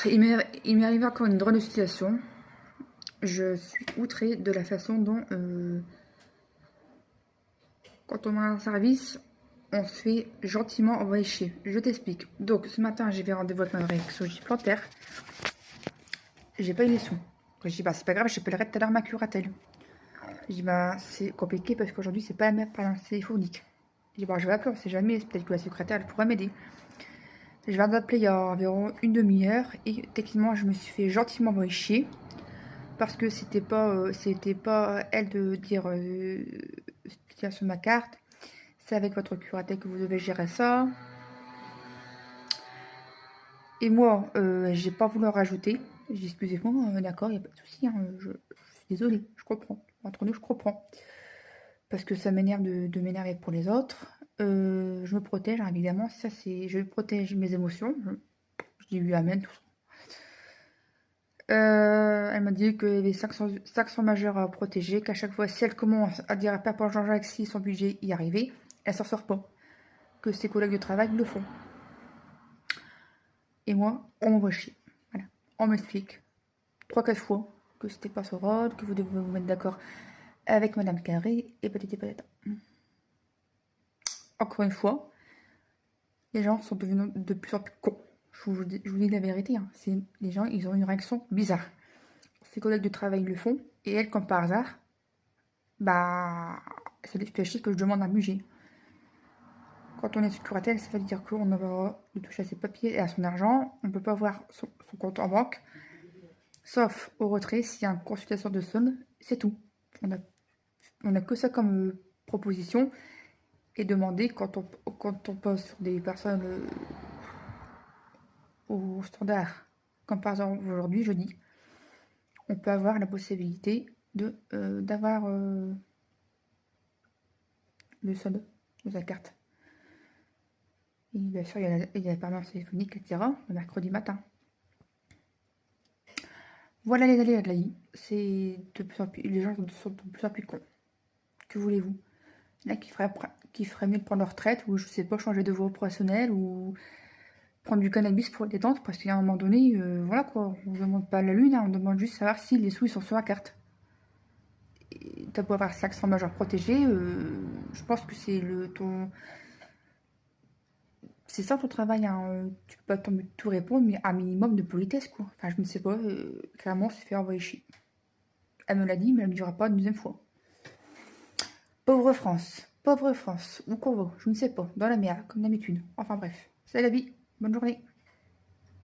Il m'est arrivé encore une drôle de situation. Je suis outrée de la façon dont, quand on a un service, on se fait gentiment envoyer chier. Je t'explique. Donc, ce matin, j'ai fait rendez-vous avec ma réflexologie plantaire. J'ai pas eu les sous. Je dis, bah, c'est pas grave, j'appellerai tout à l'heure ma curatelle. Je dis, bah, c'est compliqué parce qu'aujourd'hui, c'est pas la même téléphonique. Je dis, bah, je vais appeler, on sait jamais, peut-être que la secrétaire, elle pourrait m'aider. Je viens d'appeler il y a environ une demi-heure et techniquement, je me suis fait gentiment envoyer chier. Parce que c'était pas elle de dire ce qu'il y a sur ma carte. C'est avec votre curatelle que vous devez gérer ça. Et moi, j'ai pas voulu en rajouter. J'ai dit excusez-moi, d'accord, il n'y a pas de souci. Hein, je suis désolée, je comprends. Entre nous, je comprends. Parce que ça m'énerve de m'énerver pour les autres. Je me protège, hein, évidemment. Ça, c'est, je protège mes émotions. Je dis oui, amen, tout ça. Elle m'a dit qu'il y avait 500 majeurs à protéger, qu'à chaque fois, si elle commence à dire à Papa Jean-Jacques si son budget y arrivait, elle s'en sort pas. Que ses collègues de travail le font. Et moi, on m'envoie chier. Voilà. On m'explique 3-4 fois que c'était pas son rôle, que vous devez vous mettre d'accord avec Madame Carré, et patati patata. Encore une fois, les gens sont devenus de plus en plus cons. Je vous dis la vérité, hein. Les gens, ils ont une réaction bizarre. Ses collègues de travail le font, et elle, comme par hasard, bah, ça lui fait chier que je demande un budget. Quand on est sous curatelle, ça veut dire qu'on n'a pas de toucher à ses papiers et à son argent. On ne peut pas voir son compte en banque, sauf au retrait s'il y a une consultation de sonde, c'est tout. On a que ça comme proposition et demander quand on pose sur des personnes au standard, comme par exemple aujourd'hui, jeudi, on peut avoir la possibilité d'avoir le solde de sa carte. Et bien sûr, il y a la permanence téléphonique, etc. le mercredi matin. Voilà les aléas de la vie. Les gens sont de plus en plus cons. Que voulez-vous? Il y en a qui feraient mieux de prendre leur retraite, ou je sais pas, changer de voie professionnelle, ou prendre du cannabis pour les détente, parce qu'à un moment donné, voilà quoi, on ne demande pas la lune, hein, on demande juste savoir si les sous ils sont sur la carte. Et t'as beau avoir 500 majeurs protégés, je pense que c'est ça ton travail, hein. Tu peux pas tout répondre, mais un minimum de politesse, quoi. Enfin, je ne sais pas, clairement, c'est fait envoyer chier. Elle me l'a dit, mais elle ne me dira pas une deuxième fois. Pauvre France, où qu'on va, je ne sais pas, dans la merde, comme d'habitude. Enfin bref, c'est la vie, bonne journée.